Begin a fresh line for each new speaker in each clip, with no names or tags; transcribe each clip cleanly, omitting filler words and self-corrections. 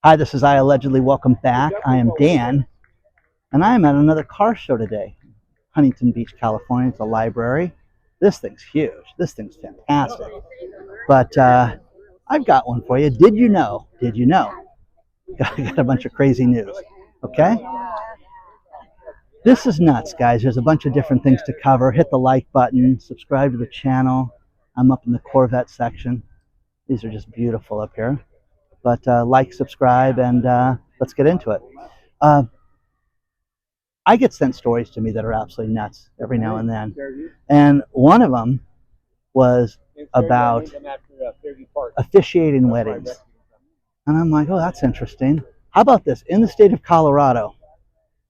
Hi, this is iAllegedly. Welcome back. I am Dan, and I am at another car show today. Huntington Beach, California. It's a library. This thing's huge. This thing's fantastic. But I've got one for you. Did you know? Did you know? I got a bunch of crazy news. Okay? This is nuts, guys. There's a bunch of different things to cover. Hit the like button, subscribe to the channel. I'm up in the Corvette section. These are just beautiful up here. But like, subscribe, and let's get into it. Uh, I get sent stories to me that are absolutely nuts every now and then. And one of them was about officiating weddings. And I'm like, oh, that's interesting. How about this? In the state of Colorado,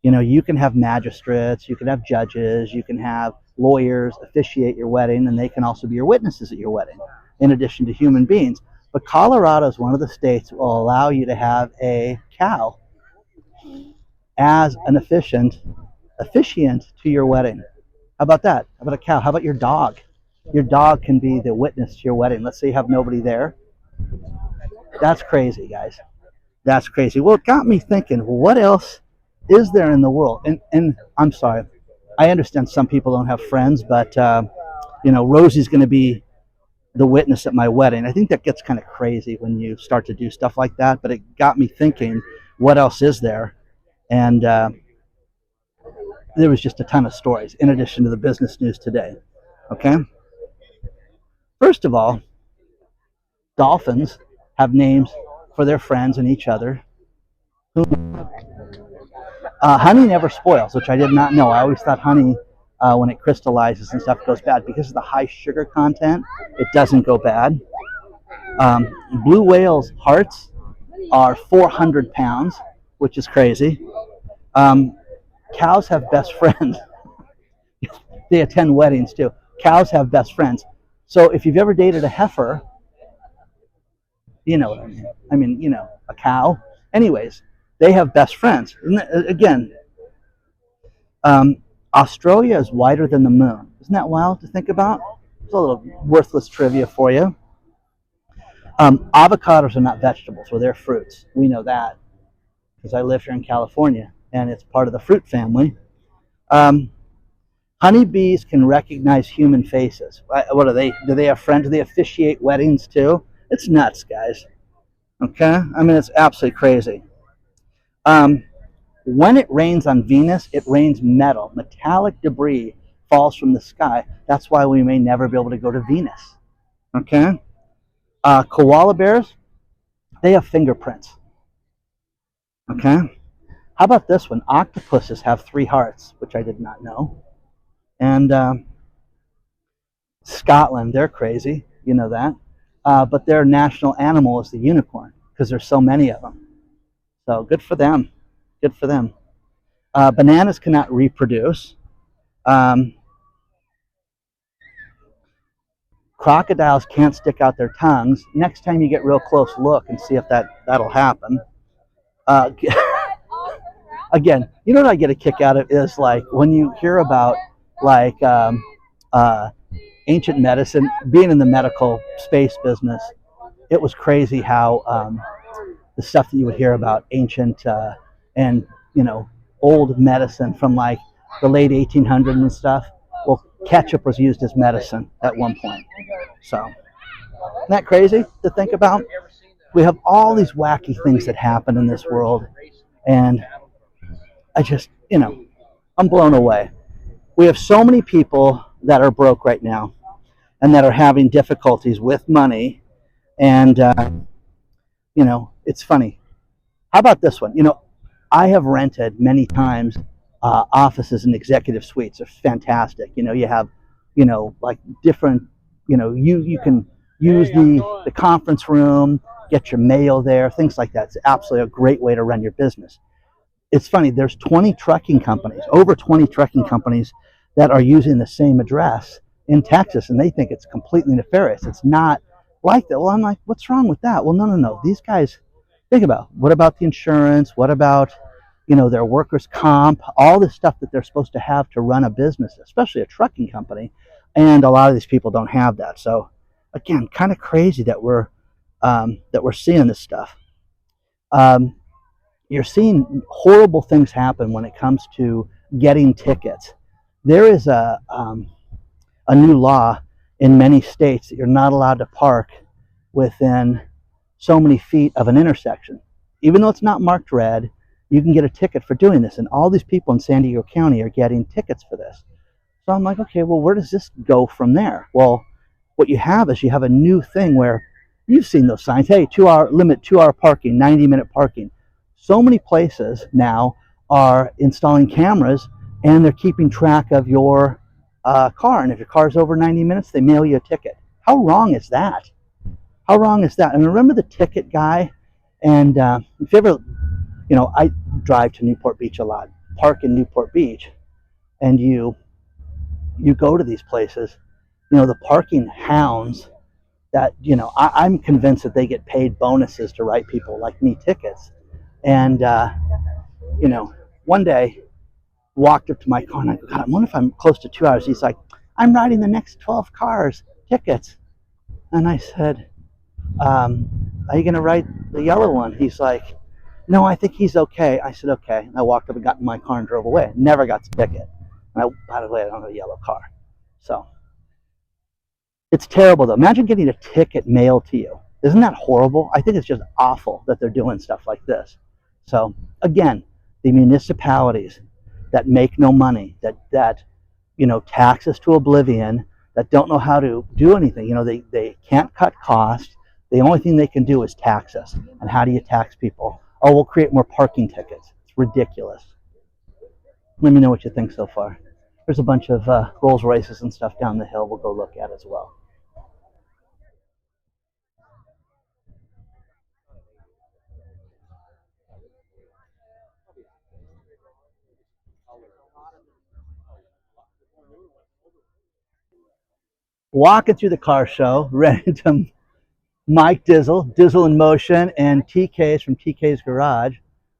you can have magistrates, you can have judges, you can have lawyers officiate your wedding, and they can also be your witnesses at your wedding, in addition to human beings. But Colorado is one of the states that will allow you to have a cow as an officiant to your wedding. How about that? How about a cow? How about your dog? Your dog can be the witness to your wedding. Let's say you have nobody there. That's crazy, guys. That's crazy. Well, it got me thinking, well, what else is there in the world? And I'm sorry, I understand some people don't have friends, but Rosie's going to be the witness at my wedding. I think that gets kind of crazy when you start to do stuff like that, but it got me thinking, what else is there? And there was just a ton of stories in addition to the business news today. Okay. First of all, dolphins have names for their friends and each other. Honey never spoils, which I did not know. I always thought honey, when it crystallizes and stuff, goes bad. Because of the high sugar content, it doesn't go bad. Blue whales' hearts are 400 pounds, which is crazy. Cows have best friends. They attend weddings too. Cows have best friends. So if you've ever dated a heifer, you know what I mean. I mean, a cow. Anyways, they have best friends. Again, Australia is wider than the moon. Isn't that wild to think about? It's a little worthless trivia for you. Avocados are not vegetables, well, they're fruits. We know that because I live here in California, and it's part of the fruit family. Honeybees can recognize human faces. What are they? Do they have friends? Do they officiate weddings too? It's nuts, guys. Okay? I mean, it's absolutely crazy. When it rains on Venus, it rains metal. Metallic debris falls from the sky. That's why we may never be able to go to Venus. Okay? Koala bears, they have fingerprints. Okay? How about this one? Octopuses have 3 hearts, which I did not know. And Scotland, they're crazy. You know that. But their national animal is the unicorn because there's so many of them. So good for them. Good for them. Bananas cannot reproduce. Crocodiles can't stick out their tongues. Next time you get real close, look and see if that'll happen. Again, you know what I get a kick out of is like when you hear about like ancient medicine, being in the medical space business, it was crazy how the stuff that you would hear about ancient and old medicine from like the late 1800s and stuff. Well, ketchup was used as medicine at one point. So, isn't that crazy to think about? We have all these wacky things that happen in this world, and I just, I'm blown away. We have so many people that are broke right now and that are having difficulties with money, and, it's funny. How about this one? I have rented many times offices and executive suites. They're fantastic. You have, like different, you can use the conference room, get your mail there, things like that. It's absolutely a great way to run your business. It's funny. There's 20 trucking companies, over 20 trucking companies that are using the same address in Texas, and they think it's completely nefarious. It's not like that. Well, I'm like, what's wrong with that? Well, no. These guys, think about what about the insurance? What about their workers' comp? All this stuff that they're supposed to have to run a business, especially a trucking company, and a lot of these people don't have that. So, again, kind of crazy that we're seeing this stuff. Um, you're seeing horrible things happen when it comes to getting tickets. There is a new law in many states that you're not allowed to park within so many feet of an intersection. Even though it's not marked red, you can get a ticket for doing this. And all these people in San Diego County are getting tickets for this. So I'm like, okay, well, where does this go from there? Well, what you have is you have a new thing where you've seen those signs. Hey, 2 hour limit, 2 hour parking, 90-minute parking. So many places now are installing cameras and they're keeping track of your car. And if your car's over 90 minutes, they mail you a ticket. How wrong is that? How wrong is that? And remember the ticket guy? And if you ever, I drive to Newport Beach a lot, park in Newport Beach, and you go to these places, the parking hounds that, I'm convinced that they get paid bonuses to write people like me tickets. And, one day walked up to my car and I go, God, I wonder if I'm close to 2 hours. He's like, I'm writing the next 12 cars tickets. And I said, are you going to write the yellow one? He's like, no, I think he's okay. I said, okay. And I walked up and got in my car and drove away. Never got the ticket. And by the way, I don't have a yellow car. So it's terrible, though. Imagine getting a ticket mailed to you. Isn't that horrible? I think it's just awful that they're doing stuff like this. So again, the municipalities that make no money, that tax us to oblivion, that don't know how to do anything. They can't cut costs. The only thing they can do is tax us. And how do you tax people? Oh, we'll create more parking tickets. It's ridiculous. Let me know what you think so far. There's a bunch of Rolls Royces and stuff down the hill we'll go look at as well. Walking through the car show, ready to Mike Dizzle in Motion, and TK's from TK's Garage.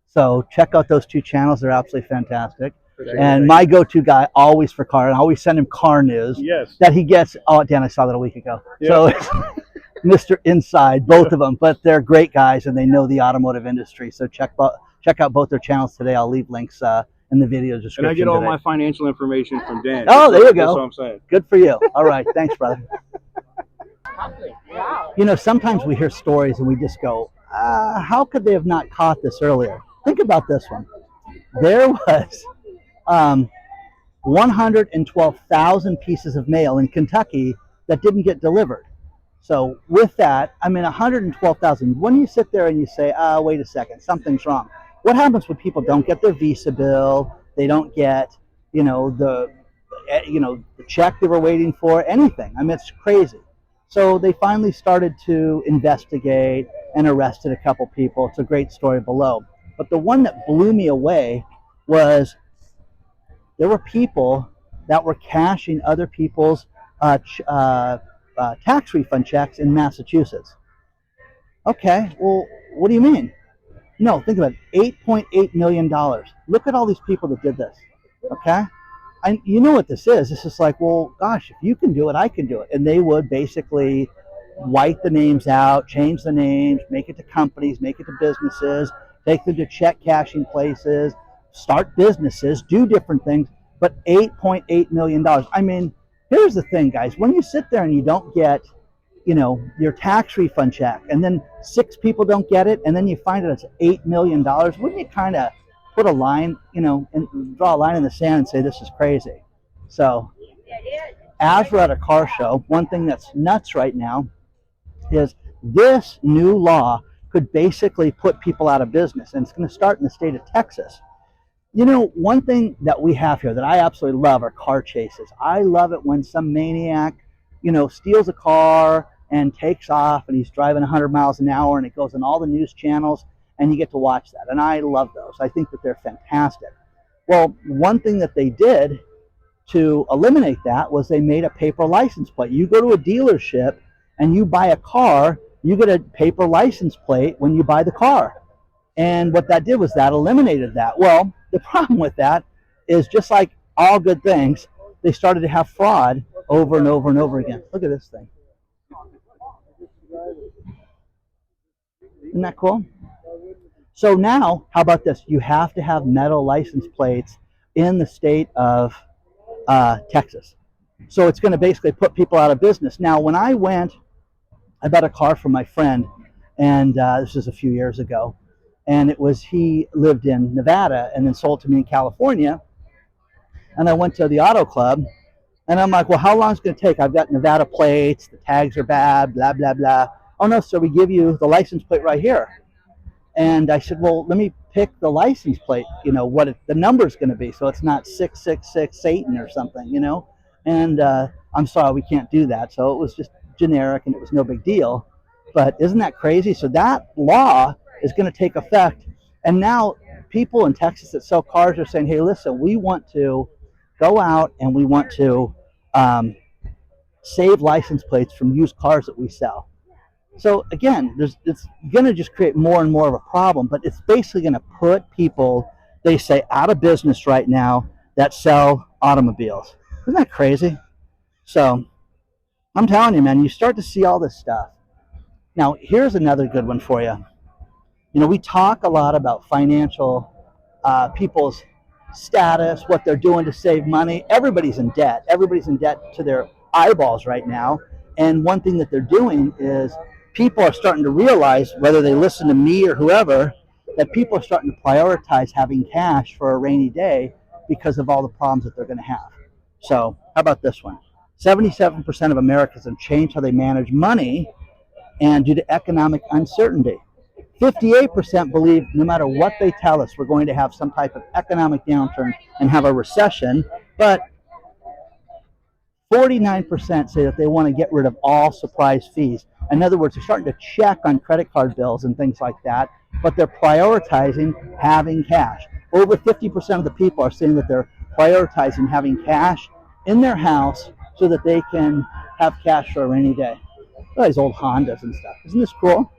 So check out those two channels. They're absolutely fantastic. And my go-to guy always for car, and I always send him car news that he gets. Oh, Dan, I saw that a week ago. Yep. So it's Mr. Inside, both of them. But they're great guys, and they know the automotive industry. So check out both their channels today. I'll leave links in the video description.
And I get all my financial information from Dan.
Oh, there you go.
That's what I'm saying.
Good for you. All right. Thanks, brother. Wow. Sometimes we hear stories and we just go, how could they have not caught this earlier? Think about this one. There was 112,000 pieces of mail in Kentucky that didn't get delivered. So with that, 112,000. When you sit there and you say, wait a second, something's wrong. What happens when people don't get their Visa bill? They don't get, the check they were waiting for, anything. It's crazy. So they finally started to investigate and arrested a couple people. It's a great story below. But the one that blew me away was there were people that were cashing other people's tax refund checks in Massachusetts. Okay, well, what do you mean? No, think about it, $8.8 million. Look at all these people that did this, okay? And you know what this is. This is like, well, gosh, if you can do it, I can do it. And they would basically white the names out, change the names, make it to companies, make it to businesses, take them to check cashing places, start businesses, do different things, but $8.8 million. Here's the thing, guys. When you sit there and you don't get, your tax refund check, and then 6 people don't get it, and then you find out it's $8 million, wouldn't you kind of put a line, and draw a line in the sand and say, this is crazy? So as we're at a car show, one thing that's nuts right now is this new law could basically put people out of business, and it's going to start in the state of Texas. One thing that we have here that I absolutely love are car chases. I love it when some maniac, steals a car and takes off, and he's driving 100 miles an hour, and it goes on all the news channels, and you get to watch that. And I love those. I think that they're fantastic. Well, one thing that they did to eliminate that was they made a paper license plate. You go to a dealership and you buy a car, you get a paper license plate when you buy the car. And what that did was that eliminated that. Well, the problem with that is, just like all good things, they started to have fraud over and over and over again. Look at this thing. Isn't that cool? So now, how about this? You have to have metal license plates in the state of Texas. So it's going to basically put people out of business. Now, when I bought a car from my friend, and this was a few years ago, and he lived in Nevada and then sold to me in California. And I went to the auto club, and I'm like, well, how long is it going to take? I've got Nevada plates, the tags are bad, blah, blah, blah. Oh, no, sir, we give you the license plate right here. And I said, well, let me pick the license plate, what the number is going to be. So it's not 666 Satan or something. And I'm sorry, we can't do that. So it was just generic and it was no big deal. But isn't that crazy? So that law is going to take effect. And now people in Texas that sell cars are saying, hey, listen, we want to go out and we want to save license plates from used cars that we sell. So again, it's going to just create more and more of a problem, but it's basically going to put people, they say, out of business right now that sell automobiles. Isn't that crazy? So I'm telling you, man, you start to see all this stuff. Now, here's another good one for you. We talk a lot about financial people's status, what they're doing to save money. Everybody's in debt. Everybody's in debt to their eyeballs right now. And one thing that they're doing is people are starting to realize, whether they listen to me or whoever, that people are starting to prioritize having cash for a rainy day because of all the problems that they're going to have. So how about this one? 77% of Americans have changed how they manage money and due to economic uncertainty. 58% believe no matter what they tell us, we're going to have some type of economic downturn and have a recession, but 49% say that they want to get rid of all surprise fees. In other words, they're starting to check on credit card bills and things like that, but they're prioritizing having cash. Over 50% of the people are saying that they're prioritizing having cash in their house so that they can have cash for a rainy day. Look at these old Hondas and stuff. Isn't this cool?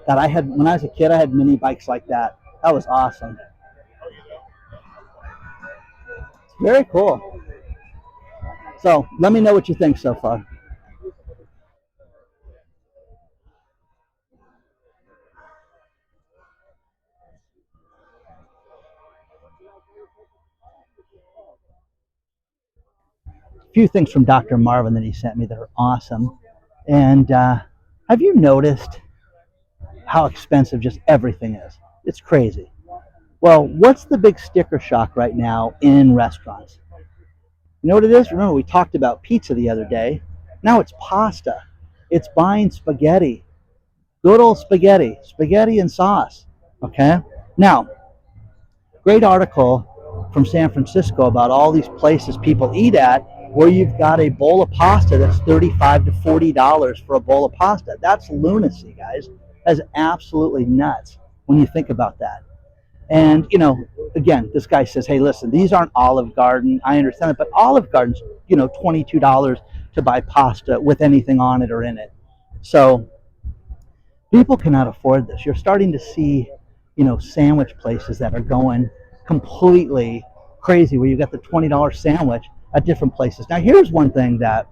That when I was a kid, I had mini bikes like that. That was awesome. Very cool. So let me know what you think so far. A few things from Dr. Marvin that he sent me that are awesome. And have you noticed how expensive just everything is? It's crazy. Well, what's the big sticker shock right now in restaurants? You know what it is? Remember, we talked about pizza the other day. Now it's pasta. It's buying spaghetti. Good old spaghetti. Spaghetti and sauce. Okay? Now, great article from San Francisco about all these places people eat at where you've got a bowl of pasta that's $35 to $40 for a bowl of pasta. That's lunacy, guys. That's absolutely nuts when you think about that. And, again, this guy says, hey, listen, these aren't Olive Garden. I understand it, but Olive Garden's, $22 to buy pasta with anything on it or in it. So people cannot afford this. You're starting to see, sandwich places that are going completely crazy where you got the $20 sandwich at different places. Now, here's one thing that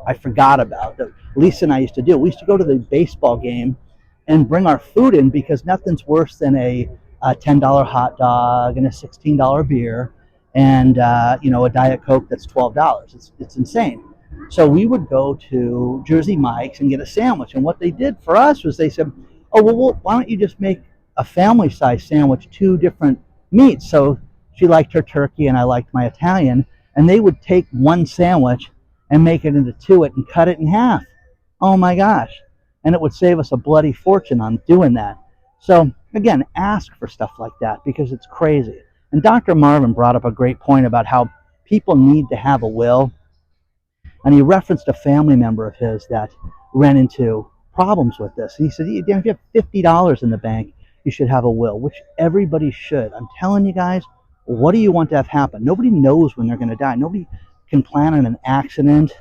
I forgot about that Lisa and I used to do. We used to go to the baseball game and bring our food in because nothing's worse than a $10 hot dog and a $16 beer and, a Diet Coke that's $12. It's insane. So we would go to Jersey Mike's and get a sandwich. And what they did for us was they said, oh, well, why don't you just make a family-size sandwich, 2 different meats? So she liked her turkey and I liked my Italian. And they would take one sandwich and make it into 2 and cut it in half. Oh, my gosh. And it would save us a bloody fortune on doing that. So, again, ask for stuff like that because it's crazy. And Dr. Marvin brought up a great point about how people need to have a will. And he referenced a family member of his that ran into problems with this. He said, if you have $50 in the bank, you should have a will, which everybody should. I'm telling you guys, what do you want to have happen? Nobody knows when they're going to die. Nobody can plan on an accident.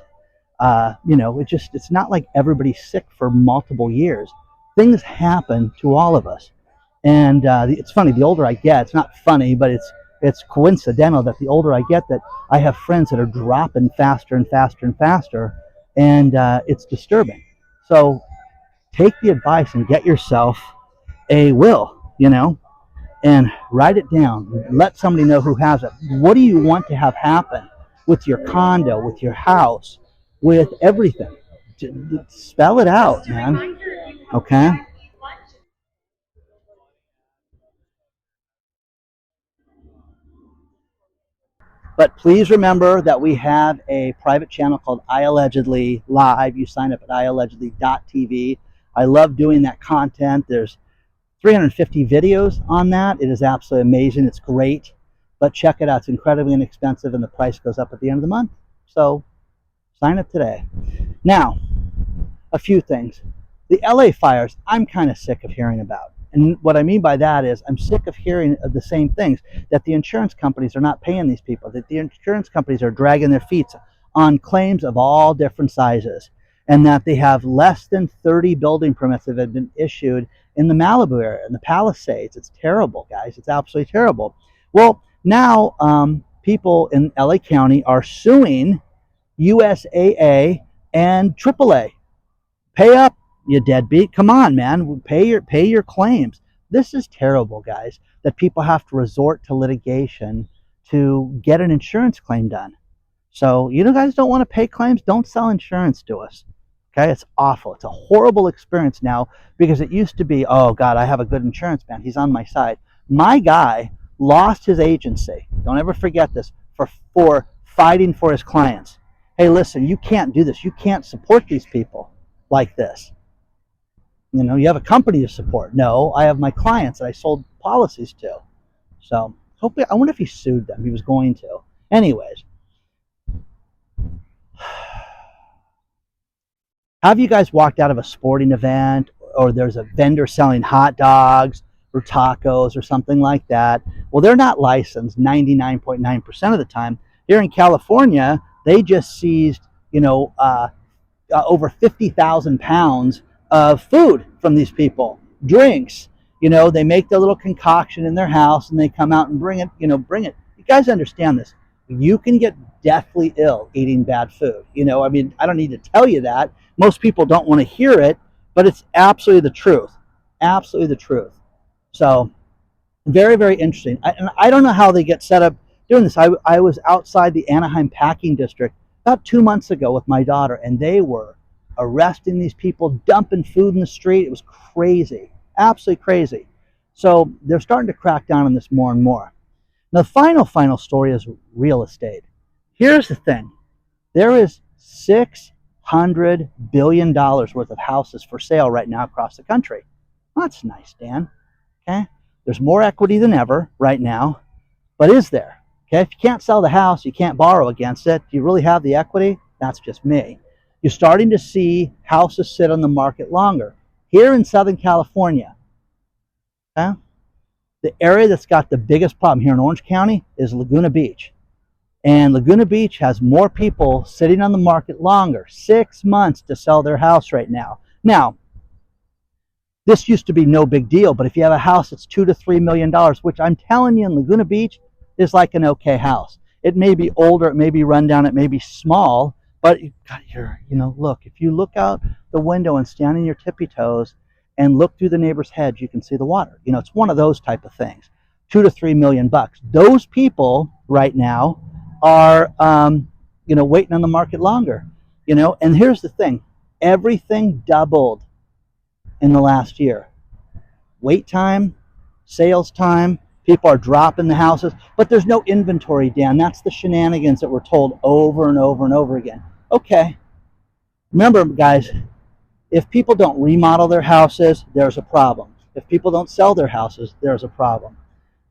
It's not like everybody's sick for multiple years. Things happen to all of us. And it's funny, the older I get, it's not funny, but it's coincidental that the older I get that I have friends that are dropping faster and faster and faster, and it's disturbing. So take the advice and get yourself a will, and write it down. Let somebody know who has it. What do you want to have happen with your condo, with your house, with everything? Spell it out, man. Okay? But please remember that we have a private channel called iAllegedly Live. You sign up at iAllegedly.tv. I love doing that content. There's 350 videos on that. It is absolutely amazing. It's great. But check it out. It's incredibly inexpensive, and the price goes up at the end of the month. So sign up today. Now, a few things. The LA fires, I'm kind of sick of hearing about. And what I mean by that is I'm sick of hearing of the same things, that the insurance companies are not paying these people, that the insurance companies are dragging their feet on claims of all different sizes, and that they have less than 30 building permits that have been issued in the Malibu area, in the Palisades. It's terrible, guys. It's absolutely terrible. Well, now people in LA County are suing USAA and AAA. Pay up, you deadbeat. Come on, man. Pay your claims. This is terrible, guys, that people have to resort to litigation to get an insurance claim done. So you guys don't want to pay claims, don't sell insurance to us. Okay? It's awful. It's a horrible experience now, because it used to be, oh God, I have a good insurance man. He's on my side. My guy lost his agency. Don't ever forget this, for fighting for his clients. Hey, listen, you can't do this. You can't support these people like this. You have a company to support. No, I have my clients that I sold policies to. So hopefully, I wonder if he sued them. He was going to. Anyways, have you guys walked out of a sporting event, or there's a vendor selling hot dogs or tacos or something like that? Well, they're not licensed 99.9% of the time. Here in California, they just seized, over 50,000 pounds of food from these people, drinks. They make their little concoction in their house and they come out and bring it. You guys understand this. You can get deathly ill eating bad food. I don't need to tell you that. Most people don't want to hear it, but it's absolutely the truth. Absolutely the truth. So, very, very interesting. I don't know how they get set up doing this. I was outside the Anaheim packing district about 2 months ago with my daughter, and they were arresting these people, dumping food in the street. It was crazy, absolutely crazy. So they're starting to crack down on this more and more. Now, the final story is real estate. Here's the thing. There is $600 billion worth of houses for sale right now across the country. That's nice, Dan. Okay? There's more equity than ever right now, but is there? Okay, if you can't sell the house, you can't borrow against it. Do you really have the equity? That's just me. You're starting to see houses sit on the market longer. Here in Southern California, okay, the area that's got the biggest problem here in Orange County is Laguna Beach. And Laguna Beach has more people sitting on the market longer, 6 months to sell their house right now. Now, this used to be no big deal, but if you have a house that's $2 to $3 million, which I'm telling you in Laguna Beach is like an okay house. It may be older, it may be run down, it may be small, but look, if you look out the window and stand on your tippy toes and look through the neighbor's hedge, you can see the water. It's one of those type of things. $2 to $3 million. Those people right now are, waiting on the market longer. And here's the thing: everything doubled in the last year. Wait time, sales time. People are dropping the houses, but there's no inventory, Dan. That's the shenanigans that we're told over and over and over again. Okay. Remember, guys, if people don't remodel their houses, there's a problem. If people don't sell their houses, there's a problem.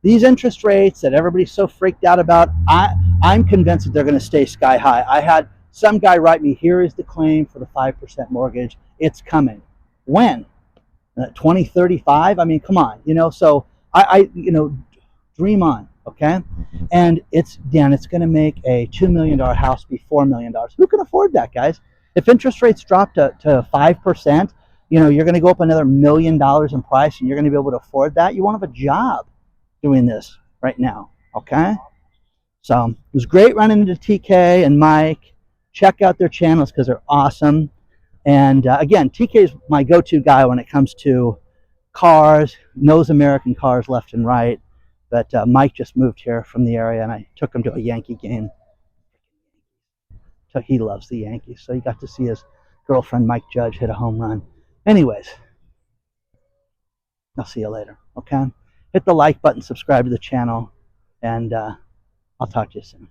These interest rates that everybody's so freaked out about, I'm convinced that they're going to stay sky high. I had some guy write me, here is the claim for the 5% mortgage. It's coming. When? 2035? I mean, come on. So I dream on, okay? And it's going to make a $2 million house be $4 million. Who can afford that, guys? If interest rates drop to 5%, you're going to go up another $1 million in price, and you're going to be able to afford that. You won't have a job doing this right now, okay? So it was great running into TK and Mike. Check out their channels because they're awesome. And again, TK is my go-to guy when it comes to cars, knows American cars left and right. But Mike just moved here from the area, and I took him to a Yankee game. So he loves the Yankees, so he got to see his girlfriend Mike Judge hit a home run. Anyways, I'll see you later. Okay, hit the like button, subscribe to the channel, and I'll talk to you soon.